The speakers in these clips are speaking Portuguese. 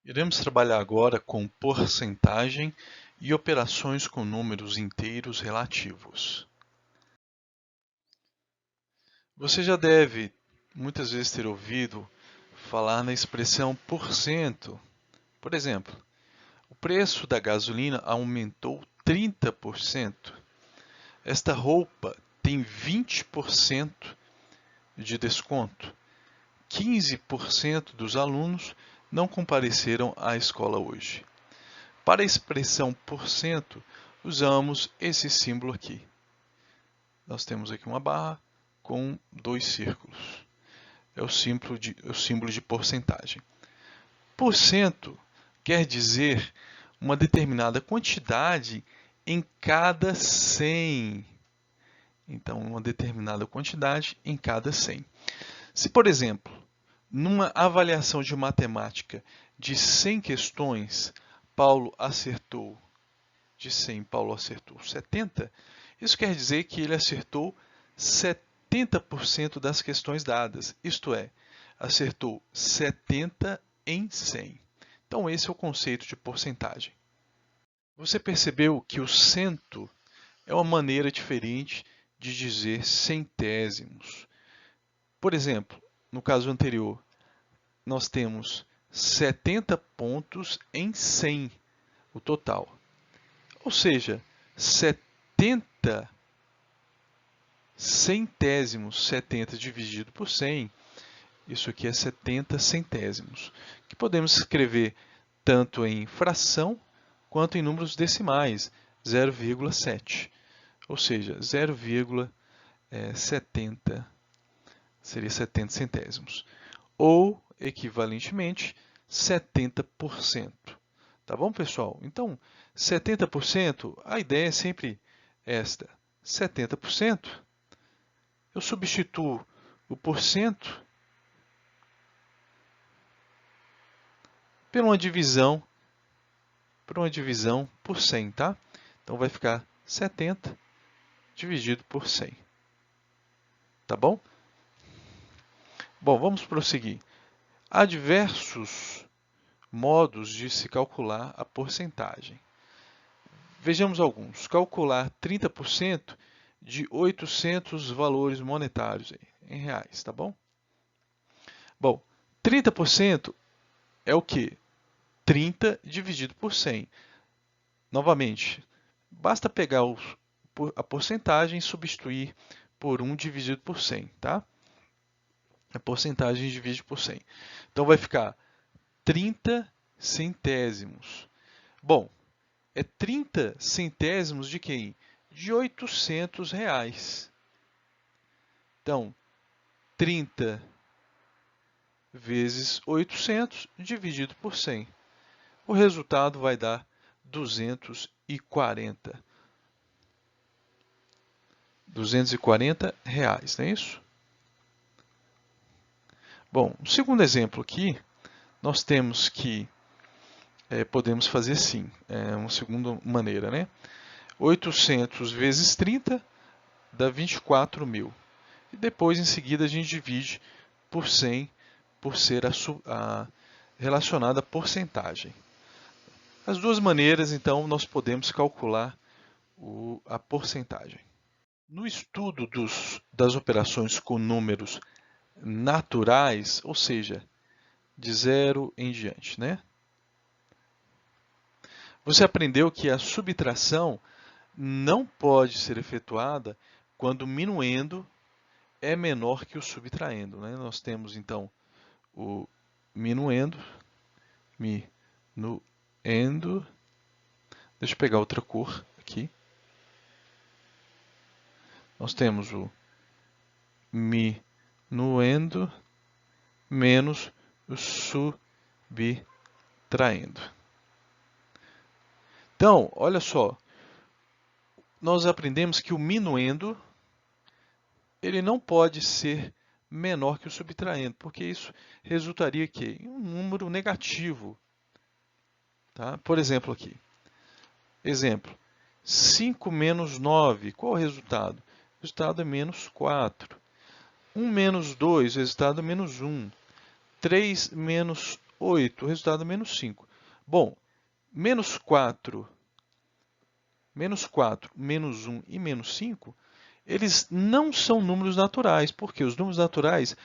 Iremos trabalhar agora com porcentagem e operações com números inteiros relativos. Você já deve muitas vezes ter ouvido falar na expressão porcento. Por exemplo, o preço da gasolina aumentou 30%. Esta roupa tem 20% de desconto. 15% dos alunos não compareceram à escola hoje. Para a expressão porcento, usamos esse símbolo aqui. Nós temos aqui uma barra com dois círculos. É o símbolo de porcentagem. Porcento quer dizer uma determinada quantidade em cada 100. Então, uma determinada quantidade em cada 100. Se, por exemplo, numa avaliação de matemática de 100 questões, Paulo acertou 70, isso quer dizer que ele acertou 70% das questões dadas, isto é, acertou 70 em 100. Então esse é o conceito de porcentagem. Você percebeu que o cento é uma maneira diferente de dizer centésimos. Por exemplo, no caso anterior, nós temos 70 pontos em 100, o total. Ou seja, 70 centésimos, 70 dividido por 100, isso aqui é 70 centésimos, que podemos escrever tanto em fração quanto em números decimais, 0,7, ou seja, 0,70 seria 70 centésimos, ou, equivalentemente, 70%. Tá bom, pessoal? Então, 70%, a ideia é sempre esta. 70%, eu substituo o porcento por uma divisão por 100, tá? Então, vai ficar 70 dividido por 100. Tá bom? Bom, vamos prosseguir. Há diversos modos de se calcular a porcentagem. Vejamos alguns. Calcular 30% de 800 valores monetários em reais, tá bom? Bom, 30% é o quê? 30 dividido por 100. Novamente, basta pegar a porcentagem e substituir por 1 dividido por 100, tá? A porcentagem divide por 100. Então vai ficar 30 centésimos. Bom, é 30 centésimos de quem? De 800 reais. Então, 30 vezes 800 dividido por 100. O resultado vai dar 240. 240 reais, não é isso? Bom, no segundo exemplo aqui, nós temos que podemos fazer assim, uma segunda maneira, né? 800 vezes 30 dá 24.000. E depois, em seguida, a gente divide por 100, por ser relacionada à porcentagem. As duas maneiras, então, nós podemos calcular a porcentagem. No estudo das operações com números naturais, ou seja, de 0 em diante, né? Você aprendeu que a subtração não pode ser efetuada quando o minuendo é menor que o subtraendo, né? Nós temos, então, o minuendo, deixa eu pegar outra cor aqui. Nós temos o minuendo menos o subtraindo. Então, olha só, nós aprendemos que o minuendo ele não pode ser menor que o subtraendo, porque isso resultaria aqui em um número negativo. Tá? Por exemplo, aqui. Exemplo, 5 menos 9, qual é o resultado? O resultado é menos 4. 1 menos 2, o resultado é menos 1. 3 menos 8. O resultado é menos 5. Bom, menos 4, menos 1 e menos 5, eles não são números naturais, porque os números naturais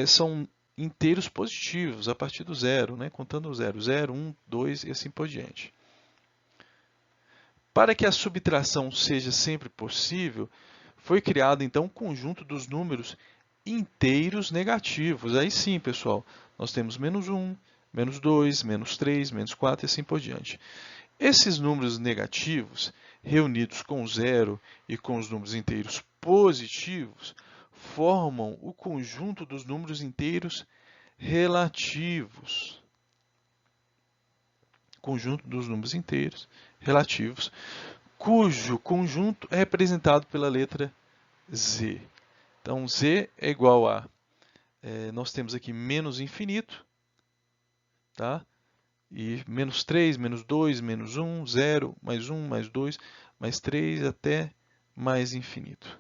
são inteiros positivos a partir do zero, né? Contando o zero. 0, 1, 2 e assim por diante. Para que a subtração seja sempre possível, foi criado então um conjunto dos números inteiros negativos. Aí sim, pessoal, nós temos menos 1, menos 2, menos 3, menos 4 e assim por diante. Esses números negativos, reunidos com zero e com os números inteiros positivos, formam o conjunto dos números inteiros relativos. Conjunto dos números inteiros relativos, cujo conjunto é representado pela letra z. Então, z é igual a, nós temos aqui menos infinito, tá? E menos 3, menos 2, menos 1, 0, mais 1, mais 2, mais 3, até mais infinito.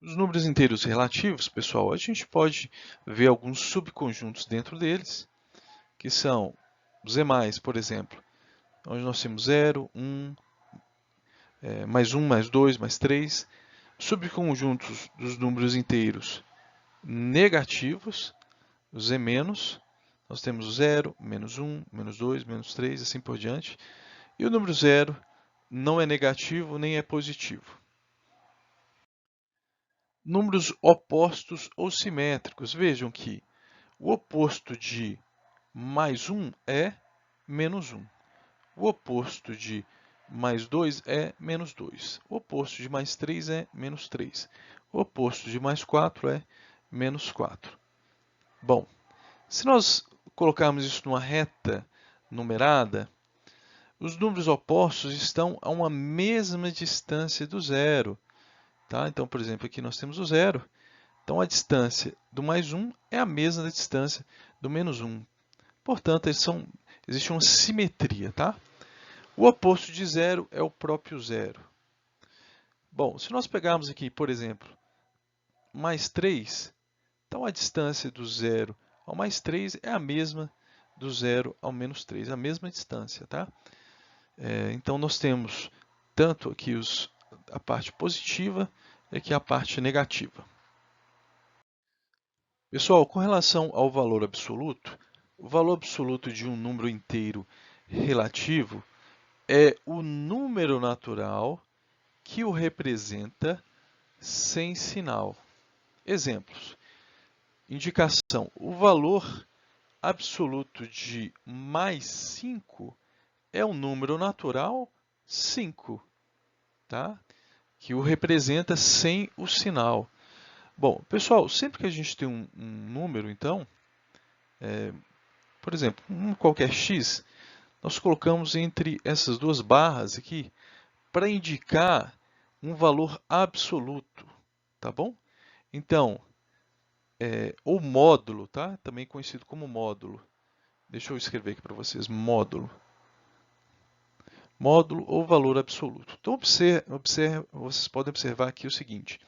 Os números inteiros relativos, pessoal, a gente pode ver alguns subconjuntos dentro deles, que são os demais, por exemplo, onde nós temos 0, 1, mais 1, mais 2, mais 3. Subconjuntos dos números inteiros negativos, os z-, nós temos o 0, menos 1, menos 2, menos 3, assim por diante. E o número 0 não é negativo nem é positivo. Números opostos ou simétricos. Vejam que o oposto de mais 1 é menos 1. O oposto de mais 2 é menos 2. O oposto de mais 3 é menos 3. O oposto de mais 4 é menos 4. Bom, se nós colocarmos isso numa reta numerada, os números opostos estão a uma mesma distância do zero. Tá? Então, por exemplo, aqui nós temos o zero. Então, a distância do mais 1 é a mesma da distância do menos 1. Portanto, existe uma simetria. Tá? O oposto de zero é o próprio zero. Bom, se nós pegarmos aqui, por exemplo, mais 3, então a distância do zero ao mais 3 é a mesma do zero ao menos 3, a mesma distância. Tá? Então, nós temos tanto aqui a parte positiva e aqui a parte negativa. Pessoal, com relação ao valor absoluto, o valor absoluto de um número inteiro relativo é o número natural que o representa sem sinal. Exemplos. Indicação. O valor absoluto de mais 5 é um número natural 5, tá? Que o representa sem o sinal. Bom, pessoal, sempre que a gente tem um número, então, por exemplo, um qualquer x, nós colocamos entre essas duas barras aqui para indicar um valor absoluto, tá bom? Então, ou módulo, tá? Também conhecido como módulo. Deixa eu escrever aqui para vocês, módulo. Módulo ou valor absoluto. Então, vocês podem observar aqui o seguinte.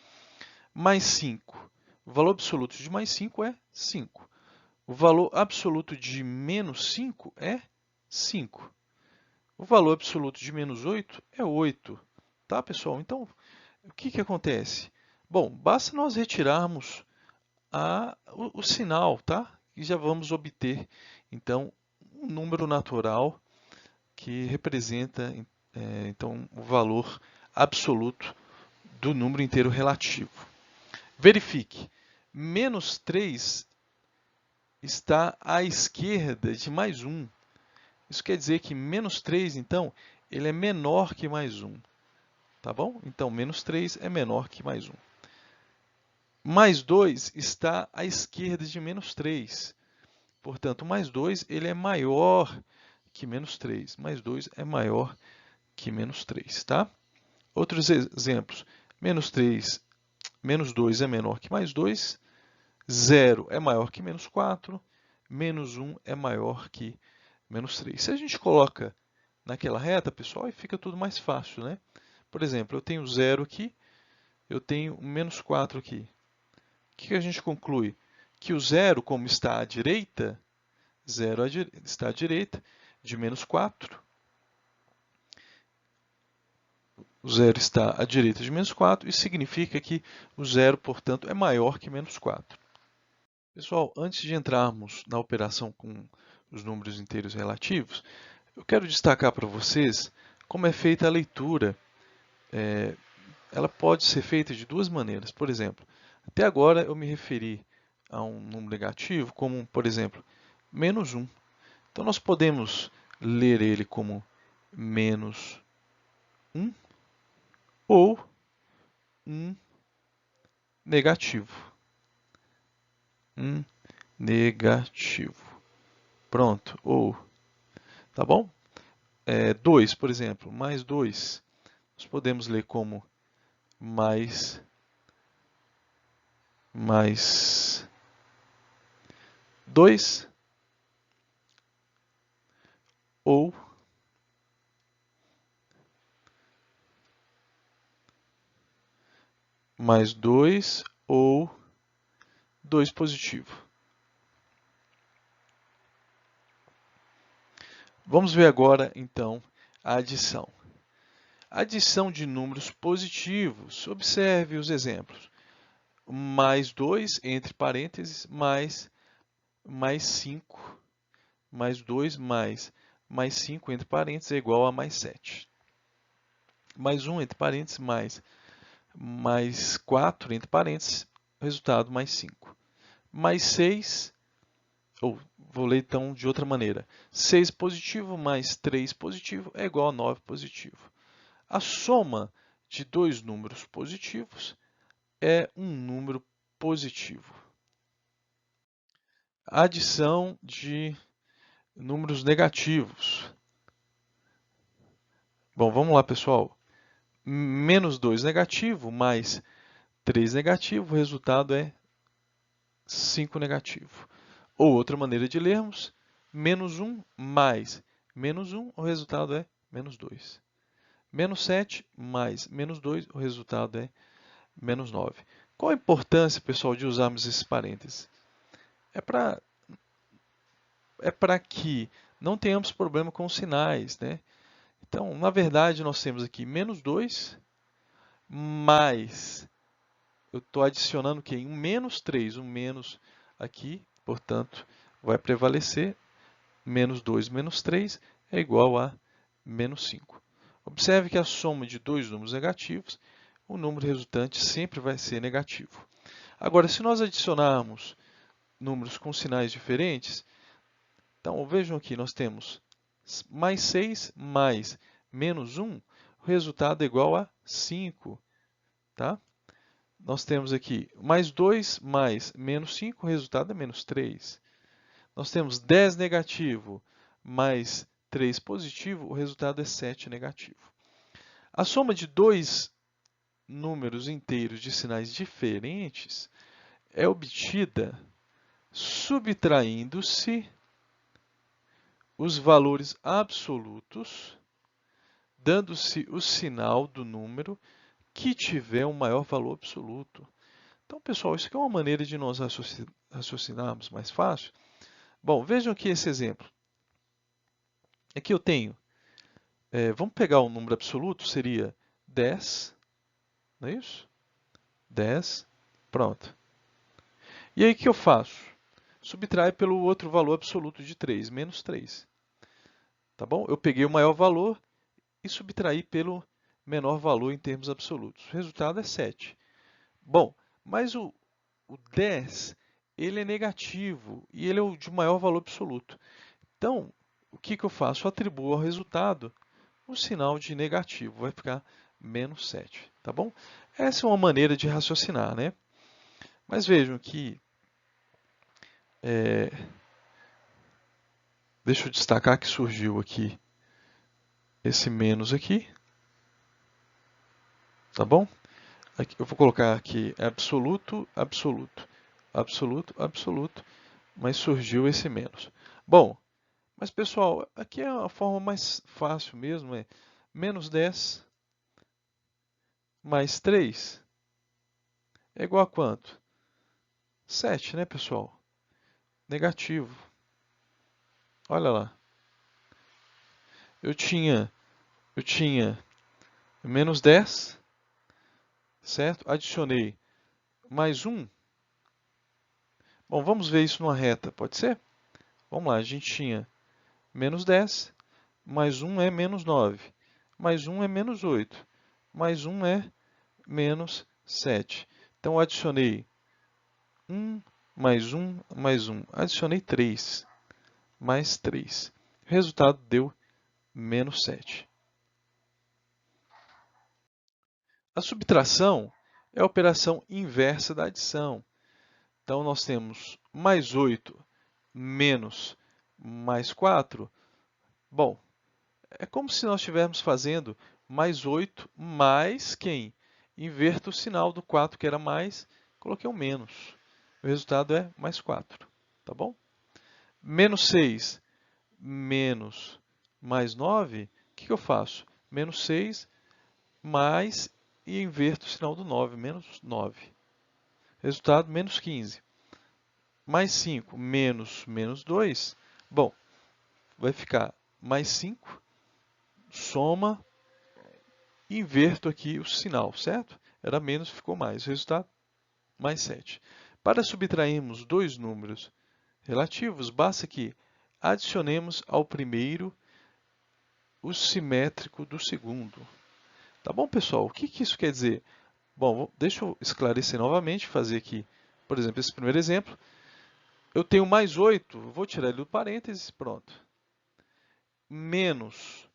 Mais 5. O valor absoluto de mais 5 é 5. O valor absoluto de menos 5 é 5. O valor absoluto de menos 8 é 8. Tá, pessoal? Então, o que acontece? Bom, basta nós retirarmos o sinal, tá? E já vamos obter, então, um número natural que representa então, o valor absoluto do número inteiro relativo. Verifique, menos 3 está à esquerda de mais 1. Isso quer dizer que menos 3, então, ele é menor que mais 1. Tá bom? Então, menos 3 é menor que mais 1. Mais 2 está à esquerda de menos 3. Portanto, mais 2 ele é maior que menos 3. Mais 2 é maior que menos 3. Tá? Outros exemplos. Menos 2 é menor que mais 2. 0 é maior que menos 4. Menos 1 é maior que menos 3. Se a gente coloca naquela reta, pessoal, aí fica tudo mais fácil, né? Por exemplo, eu tenho 0 aqui, eu tenho menos 4 aqui. O que a gente conclui? que o zero, como está à direita, está à direita de menos 4. O zero está à direita de menos 4, isso significa que o zero, portanto, é maior que menos 4. Pessoal, antes de entrarmos na operação com os números inteiros relativos, eu quero destacar para vocês como é feita a leitura. Ela pode ser feita de duas maneiras. Por exemplo, até agora eu me referi a um número negativo como, por exemplo, menos 1. Então, nós podemos ler ele como menos 1 ou 1 negativo. 1 negativo. Pronto. Ou, tá bom? 2, por exemplo, mais 2. Nós podemos ler como mais 2 ou mais 2 ou 2 positivo. Vamos ver agora, então, a adição. Adição de números positivos. Observe os exemplos. Mais 2, entre parênteses, mais 5. Mais 2 mais 5, entre parênteses, é igual a mais 7. Mais 1, entre parênteses, mais 4, entre parênteses, resultado mais 5. Mais 6, ou vou ler então de outra maneira. 6 positivo mais 3 positivo é igual a 9 positivo. A soma de dois números positivos é um número positivo. A adição de números negativos. Bom, vamos lá, pessoal. Menos 2 negativo mais 3 negativo, o resultado é 5 negativo. Ou outra maneira de lermos, menos 1 mais menos 1, o resultado é menos 2. Menos 7 mais menos 2, o resultado é menos 9. Qual a importância, pessoal, de usarmos esses parênteses? É para que não tenhamos problema com os sinais, né? Então, na verdade, nós temos aqui menos 2 mais, eu estou adicionando o quê? Um menos 3, um menos aqui, portanto, vai prevalecer. Menos 2 menos 3 é igual a menos 5. Observe que a soma de dois números negativos, o número resultante sempre vai ser negativo. Agora, se nós adicionarmos números com sinais diferentes, então vejam aqui, nós temos mais 6 mais menos 1, o resultado é igual a 5. Tá? Nós temos aqui mais 2 mais menos 5, o resultado é menos 3. Nós temos 10 negativo mais 3 positivo, o resultado é 7 negativo. A soma de dois números inteiros de sinais diferentes é obtida subtraindo-se os valores absolutos, dando-se o sinal do número que tiver um maior valor absoluto. Então, pessoal, isso aqui é uma maneira de nós raciocinarmos mais fácil. Bom, vejam aqui esse exemplo. Aqui eu tenho, vamos pegar um número absoluto, seria 10, não é isso? 10, pronto. E aí o que eu faço? Subtrai pelo outro valor absoluto de 3, menos 3. Tá bom? Eu peguei o maior valor e subtraí pelo menor valor em termos absolutos. O resultado é 7. Bom, mas o 10, ele é negativo e ele é o de maior valor absoluto. Então, o que eu faço? Eu atribuo ao resultado o sinal de negativo, vai ficar menos 7, tá bom? Essa é uma maneira de raciocinar, né? Mas vejam que, deixa eu destacar que surgiu aqui esse menos aqui, tá bom? Aqui, eu vou colocar aqui absoluto, absoluto, absoluto, absoluto, mas surgiu esse menos. Bom, mas pessoal, aqui é a forma mais fácil mesmo, é menos 10 mais 3 é igual a quanto? 7, né, pessoal? Negativo. Olha lá. Eu tinha menos 10, certo? Adicionei mais 1. Bom, vamos ver isso numa reta, pode ser? Vamos lá, a gente tinha menos 10, mais 1 é menos 9, mais 1 é menos 8, mais 1 é menos 7. Então, adicionei 1, mais 1, mais 1. Adicionei 3, mais 3. O resultado deu menos 7. A subtração é a operação inversa da adição. Então, nós temos mais 8 menos mais 4. Bom, é como se nós estivéssemos fazendo mais 8 mais quem? Inverto o sinal do 4 que era mais, coloquei um menos. O resultado é mais 4, tá bom? Menos 6 menos mais 9, o que eu faço? Menos 6 mais e inverto o sinal do 9, menos 9. Resultado, menos 15. Mais 5 menos menos 2, bom, vai ficar mais 5, soma, inverto aqui o sinal, certo? Era menos, ficou mais. O resultado, mais 7. Para subtrairmos dois números relativos, basta que adicionemos ao primeiro o simétrico do segundo. Tá bom, pessoal? O que isso quer dizer? Bom, deixa eu esclarecer novamente, fazer aqui, por exemplo, esse primeiro exemplo. Eu tenho mais 8, vou tirar ele do parênteses, pronto. Menos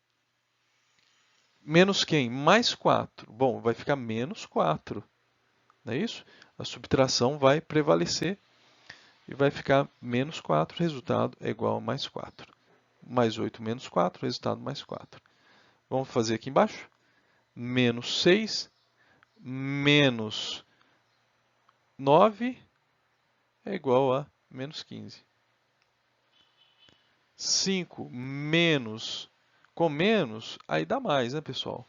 quem? Mais 4. Bom, vai ficar menos 4, não é isso? A subtração vai prevalecer e vai ficar menos 4, resultado é igual a mais 4. Mais 8 menos 4, resultado mais 4. Vamos fazer aqui embaixo. Menos 6 menos 9 é igual a menos 15. 5 menos com menos, aí dá mais, né, pessoal?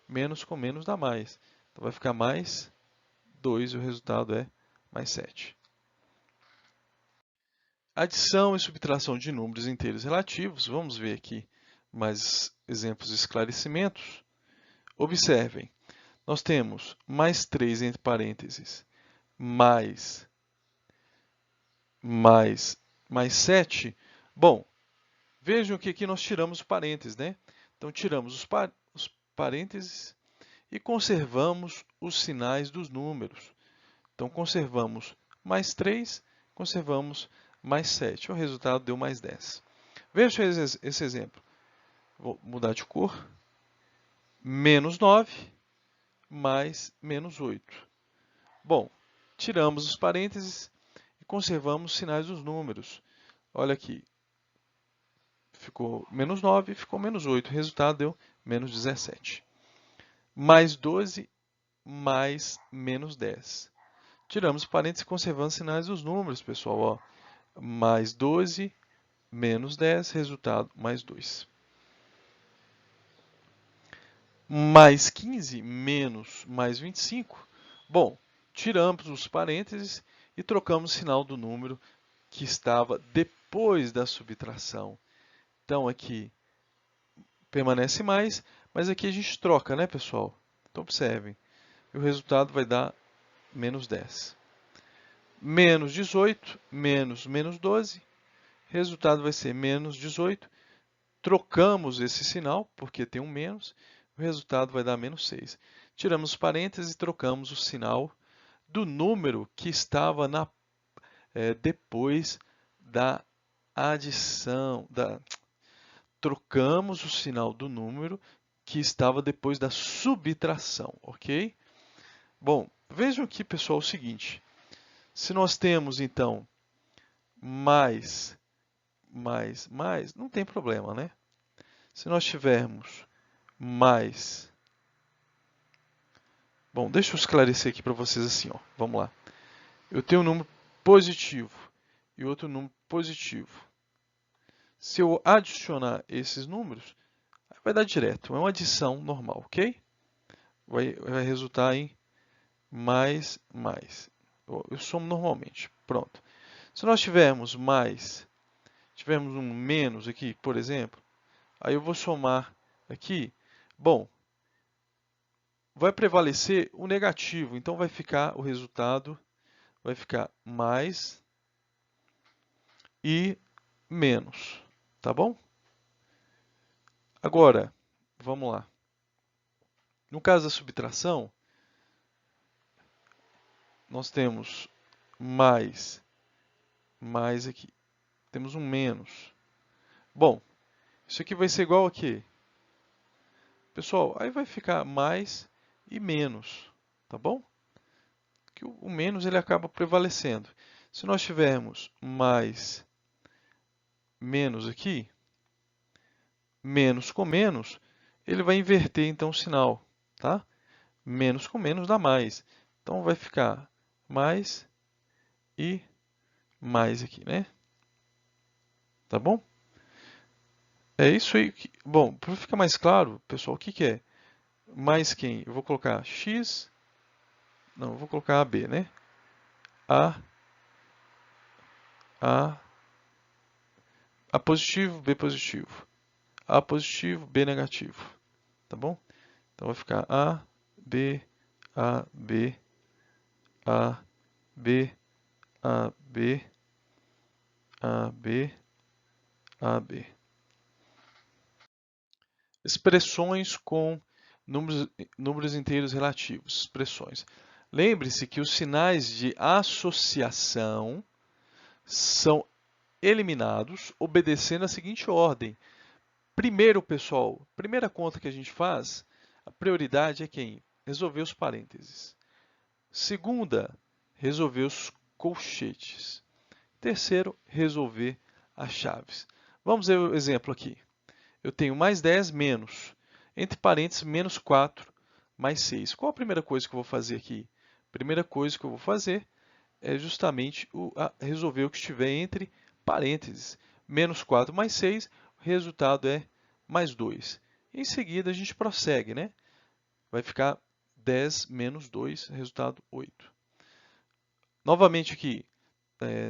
Menos com menos dá mais. Então vai ficar mais 2 e o resultado é mais 7. Adição e subtração de números inteiros relativos. Vamos ver aqui mais exemplos de esclarecimentos. Observem, nós temos mais 3 entre parênteses, mais 7. Bom, vejam que aqui nós tiramos o parênteses, né? Então, tiramos os parênteses e conservamos os sinais dos números. Então, conservamos mais 3, conservamos mais 7. O resultado deu mais 10. Veja esse exemplo. Vou mudar de cor. Menos 9 mais menos 8. Bom, tiramos os parênteses e conservamos os sinais dos números. Olha aqui. Ficou menos 9, ficou menos 8. O resultado deu menos 17. Mais 12 mais menos 10. Tiramos os parênteses e conservamos os sinais dos números, pessoal. Ó. Mais 12 menos 10, resultado mais 2. Mais 15 menos mais 25. Bom, tiramos os parênteses e trocamos o sinal do número que estava depois da subtração. Então, aqui permanece mais, mas aqui a gente troca, né, pessoal? Então, observem. E o resultado vai dar menos 10. Menos 18, menos 12. Resultado vai ser menos 18. Trocamos esse sinal, porque tem um menos. O resultado vai dar menos 6. Tiramos os parênteses e trocamos o sinal do número que estava depois da adição. Trocamos o sinal do número que estava depois da subtração, ok? Bom, vejam aqui, pessoal, o seguinte. Se nós temos, então, mais, não tem problema, né? Se nós tivermos mais... Bom, deixa eu esclarecer aqui para vocês assim, ó. Vamos lá. Eu tenho um número positivo e outro número positivo. Se eu adicionar esses números, vai dar direto. É uma adição normal, ok? Vai resultar em mais. Eu somo normalmente. Pronto. Se nós tivermos um menos aqui, por exemplo, aí eu vou somar aqui. Bom, vai prevalecer o negativo, então vai ficar o resultado, vai ficar mais e menos, tá bom? Agora, vamos lá. No caso da subtração, nós temos mais aqui. Temos um menos. Bom, isso aqui vai ser igual a quê? Pessoal, aí vai ficar mais e menos, tá bom? Que o menos ele acaba prevalecendo. Se nós tivermos mais menos aqui, menos com menos, ele vai inverter então o sinal, tá? Menos com menos dá mais. Então vai ficar mais e mais aqui, né? Tá bom? É isso aí. Bom, para ficar mais claro, pessoal, o que que é? Mais quem? Eu vou colocar x, não, eu vou colocar AB, né? A positivo, B positivo. A positivo, B negativo. Tá bom? Então vai ficar A, B, A, B, A, B, A, B, A, B, A, B. Expressões com números inteiros relativos. Expressões. Lembre-se que os sinais de associação são eliminados obedecendo a seguinte ordem. Primeiro, pessoal, primeira conta que a gente faz, a prioridade é quem? Resolver os parênteses. Segunda, resolver os colchetes. Terceiro, resolver as chaves. Vamos ver o exemplo aqui. Eu tenho mais 10 menos, entre parênteses, menos 4 mais 6. Qual a primeira coisa que eu vou fazer aqui? A primeira coisa que eu vou fazer é justamente resolver o que estiver entre parênteses. Menos 4 mais 6, o resultado é mais 2. Em seguida, a gente prossegue, né? Vai ficar 10 menos 2, resultado 8. Novamente aqui,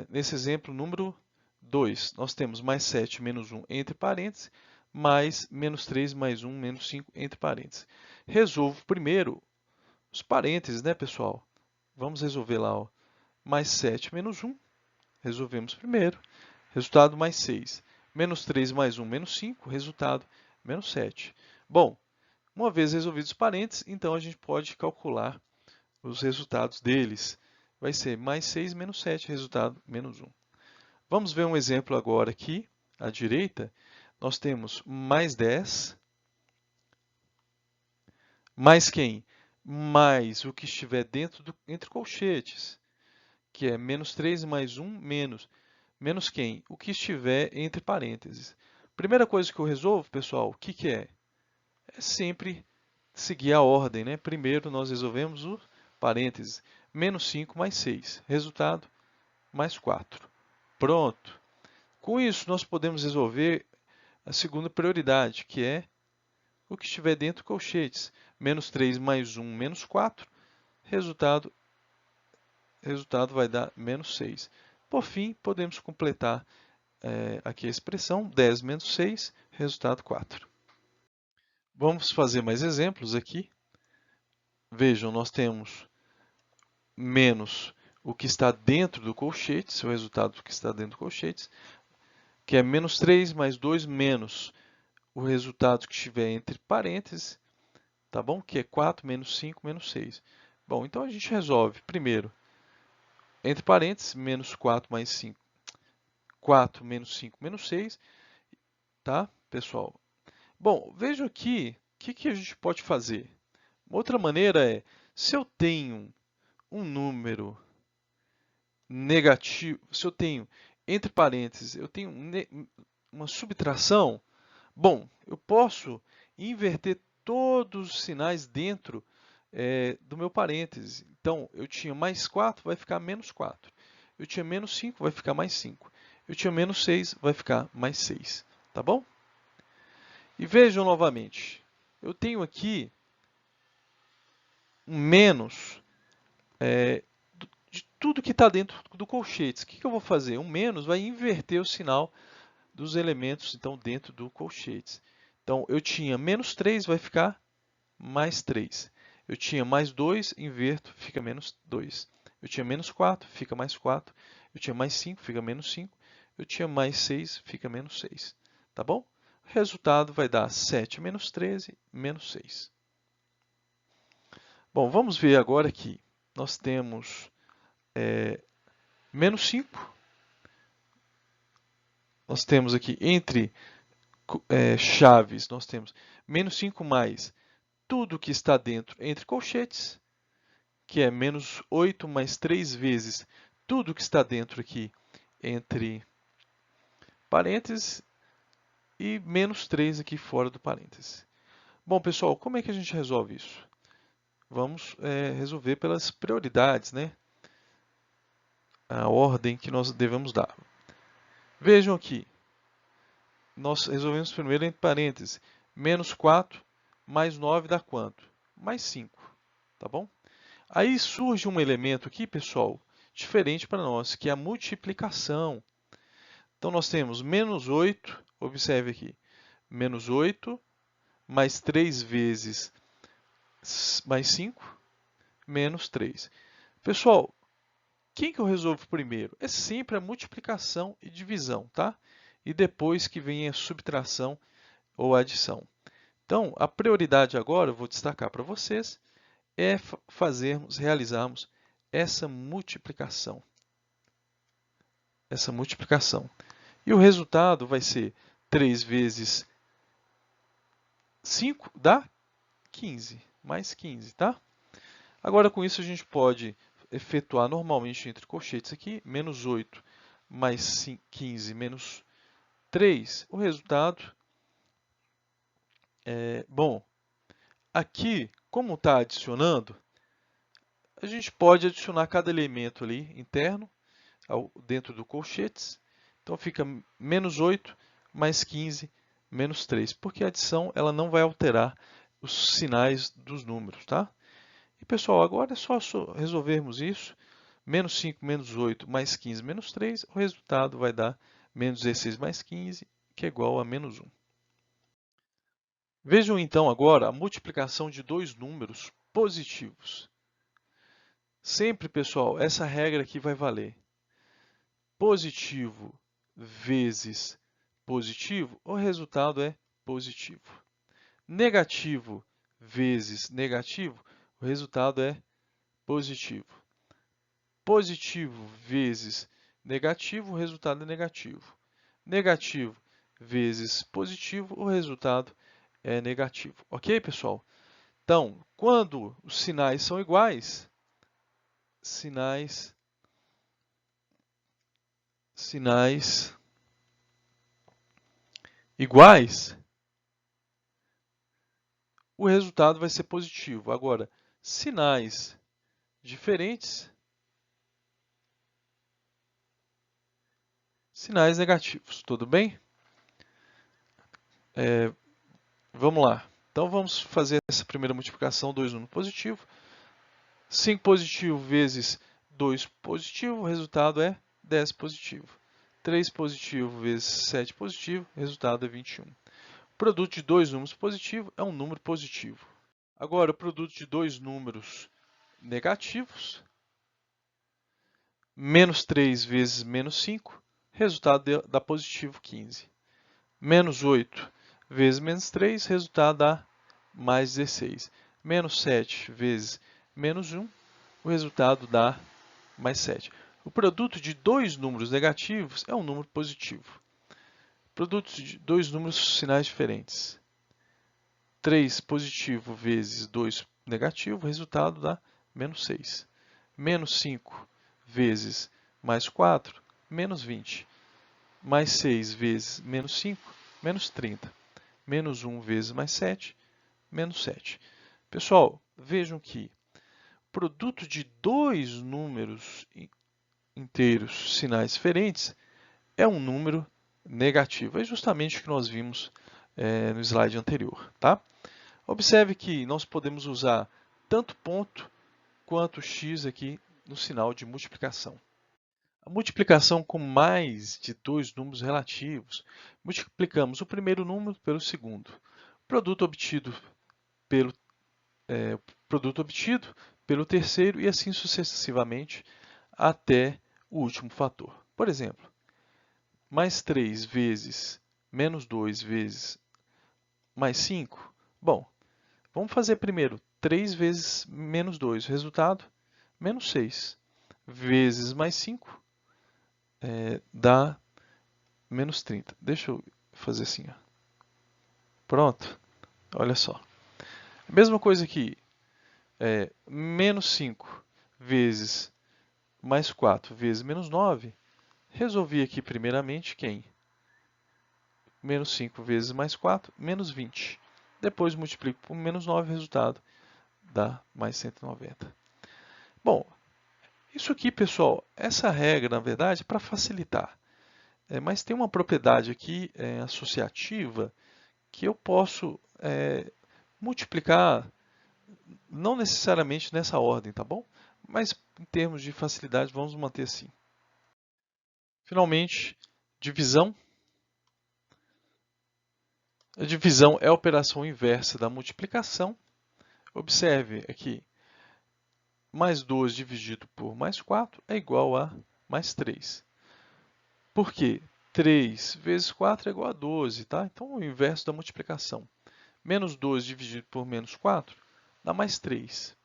nesse exemplo número 2, nós temos mais 7 menos 1 entre parênteses, mais menos 3 mais 1 menos 5 entre parênteses. Resolvo primeiro os parênteses, né, pessoal? Vamos resolver lá, ó. Mais 7 menos 1, resolvemos primeiro. Resultado mais 6. Menos 3 mais 1 menos 5, resultado menos 7. Bom, uma vez resolvidos os parênteses, então a gente pode calcular os resultados deles. Vai ser mais 6 menos 7, resultado menos 1. Vamos ver um exemplo agora aqui, à direita. Nós temos mais 10, mais quem? Mais o que estiver entre colchetes, que é menos 3 mais 1 menos quem? O que estiver entre parênteses. Primeira coisa que eu resolvo, pessoal, o que que é? É sempre seguir a ordem, né? Primeiro nós resolvemos o parênteses, menos 5 mais 6, resultado mais 4. Pronto. Com isso, nós podemos resolver a segunda prioridade, que é o que estiver dentro do colchetes. Menos 3 mais 1, menos 4, resultado vai dar menos 6. Por fim, podemos completar aqui a expressão 10 menos 6, resultado 4. Vamos fazer mais exemplos aqui. Vejam, nós temos menos o que está dentro do colchete, o resultado do que está dentro do colchete, que é menos 3 mais 2 menos o resultado que estiver entre parênteses, tá bom? Que é 4 menos 5 menos 6. Bom, então a gente resolve primeiro, entre parênteses, menos 4 mais 5, 4 menos 5 menos 6, tá, pessoal? Bom, veja aqui, o que a gente pode fazer? Uma outra maneira é, se eu tenho um número negativo, se eu tenho, entre parênteses, eu tenho uma subtração, bom, eu posso inverter todos os sinais dentro do meu parênteses. Então, eu tinha mais 4, vai ficar menos 4. Eu tinha menos 5, vai ficar mais 5. Eu tinha menos 6, vai ficar mais 6. Tá bom? E vejam novamente, eu tenho aqui um menos tudo que está dentro do colchetes. O que eu vou fazer? Um menos vai inverter o sinal dos elementos então dentro do colchetes. Então, eu tinha menos 3, vai ficar mais 3. Eu tinha mais 2, inverto, fica menos 2. Eu tinha menos 4, fica mais 4. Eu tinha mais 5, fica menos 5. Eu tinha mais 6, fica menos 6. Tá bom? O resultado vai dar 7 menos 13, menos 6. Bom, vamos ver agora que nós temos menos 5. Nós temos aqui entre chaves, nós temos menos 5 mais tudo que está dentro entre colchetes, que é menos 8 mais 3 vezes tudo que está dentro aqui entre parênteses e menos 3 aqui fora do parênteses. Bom, pessoal, como é que a gente resolve isso? Vamos resolver pelas prioridades, né? A ordem que nós devemos dar. Vejam aqui, nós resolvemos primeiro entre parênteses. Menos 4 mais 9 dá quanto? Mais 5, tá bom? Aí surge um elemento aqui, pessoal, diferente para nós, que é a multiplicação. Então, nós temos menos 8, observe aqui, menos 8 mais 3 vezes mais 5, menos 3. Pessoal, quem que eu resolvo primeiro? É sempre a multiplicação e divisão, tá? E depois que vem a subtração ou adição. Então, a prioridade agora, eu vou destacar para vocês, é realizarmos essa multiplicação. E o resultado vai ser 3 vezes 5 dá 15, mais 15, tá? Agora, com isso, a gente pode efetuar normalmente entre colchetes aqui, menos 8 mais 15 menos 3. O resultado é, bom, aqui, como está adicionando, a gente pode adicionar cada elemento ali interno, dentro do colchetes. Então, fica menos 8 mais 15 menos 3, porque a adição ela não vai alterar os sinais dos números, tá? E, pessoal, agora é só resolvermos isso. Menos 5 menos 8 mais 15 menos 3, o resultado vai dar menos 16 mais 15, que é igual a menos 1. Vejam então agora a multiplicação de dois números positivos. Sempre, pessoal, essa regra aqui vai valer. Positivo vezes positivo, o resultado é positivo. Negativo vezes negativo, o resultado é positivo. Positivo vezes negativo, o resultado é negativo. Negativo vezes positivo, o resultado é negativo. Ok, pessoal? Então, quando os sinais são iguais, sinais iguais, o resultado vai ser positivo. Agora, sinais diferentes, sinais negativos. Tudo bem? Vamos lá. Então, vamos fazer essa primeira multiplicação, 2 números positivos. 5 positivo vezes 2 positivo, o resultado é 10 positivo. 3 positivo vezes 7 positivo, o resultado é 21. O produto de dois números positivo é um número positivo. Agora, o produto de dois números negativos, menos 3 vezes menos 5, resultado dá positivo 15. Menos 8 vezes menos 3, resultado dá mais 16. Menos 7 vezes menos 1, o resultado dá mais 7. O produto de dois números negativos é um número positivo. Produto de dois números sinais diferentes. 3 positivo vezes 2 negativo, o resultado dá menos 6. Menos 5 vezes mais 4, menos 20. Mais 6 vezes menos 5, menos 30. Menos 1 vezes mais 7, menos 7. Pessoal, vejam que o produto de dois números inteiros, sinais diferentes, é um número negativo. É justamente o que nós vimos no slide anterior. Tá? Observe que nós podemos usar tanto ponto quanto x aqui no sinal de multiplicação. A multiplicação com mais de dois números relativos. Multiplicamos o primeiro número pelo segundo. Produto obtido pelo produto obtido pelo terceiro e assim sucessivamente até o último fator. Por exemplo, mais 3 vezes menos 2 vezes mais 5. Bom, vamos fazer primeiro 3 vezes menos 2. O resultado, menos 6. Vezes mais 5 dá menos 30. Deixa eu fazer assim. Ó. Pronto. Olha só. A mesma coisa aqui. Menos 5 vezes mais 4 vezes menos 9. Resolvi aqui primeiramente quem? Menos 5 vezes mais 4, menos 20. Depois multiplico por menos 9, o resultado dá mais 190. Bom, isso aqui, pessoal, essa regra, na verdade, é para facilitar. Mas tem uma propriedade aqui associativa que eu posso multiplicar, não necessariamente nessa ordem, tá bom? Mas em termos de facilidade, vamos manter assim. Finalmente, divisão. A divisão é a operação inversa da multiplicação. Observe aqui, mais 2 dividido por mais 4 é igual a mais 3. Por quê? 3 vezes 4 é igual a 12, tá? Então, o inverso da multiplicação. Menos 2 dividido por menos 4 dá mais 3.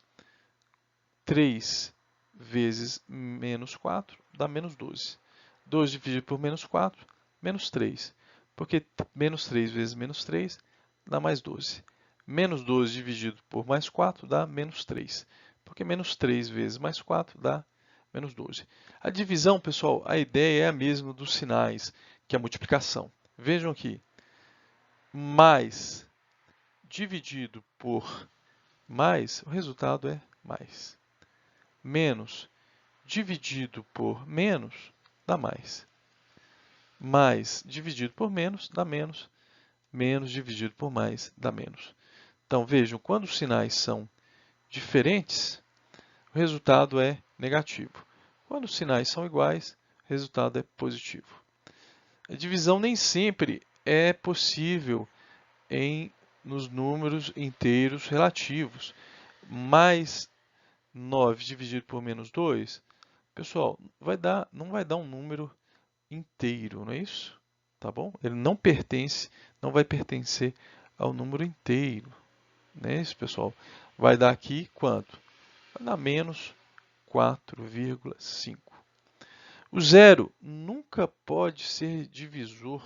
3 vezes menos 4 dá menos 12. 2 dividido por menos 4, menos 3. Porque menos 3 vezes menos 3 dá mais 12. Menos 12 dividido por mais 4 dá menos 3. Porque menos 3 vezes mais 4 dá menos 12. A divisão, pessoal, a ideia é a mesma dos sinais, que é a multiplicação. Vejam aqui. Mais dividido por mais, o resultado é mais. Menos dividido por menos dá mais. Mais dividido por menos dá menos. Menos dividido por mais dá menos. Então, vejam, quando os sinais são diferentes, o resultado é negativo. Quando os sinais são iguais, o resultado é positivo. A divisão nem sempre é possível nos números inteiros relativos. Mais 9 dividido por menos 2, pessoal, não vai dar um número inteiro, não é isso? Tá bom? Ele não vai pertencer ao número inteiro. Não é isso, pessoal? Vai dar aqui quanto? Vai dar menos 4,5. O zero nunca pode ser divisor.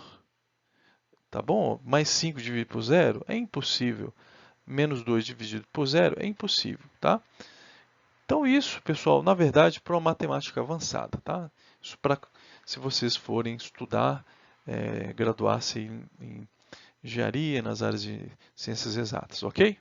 Tá bom? Mais 5 dividido por zero é impossível. Menos 2 dividido por zero é impossível. Tá? Então isso, pessoal, na verdade, para uma matemática avançada, tá? Isso para se vocês forem estudar, graduar-se em engenharia, nas áreas de ciências exatas, ok?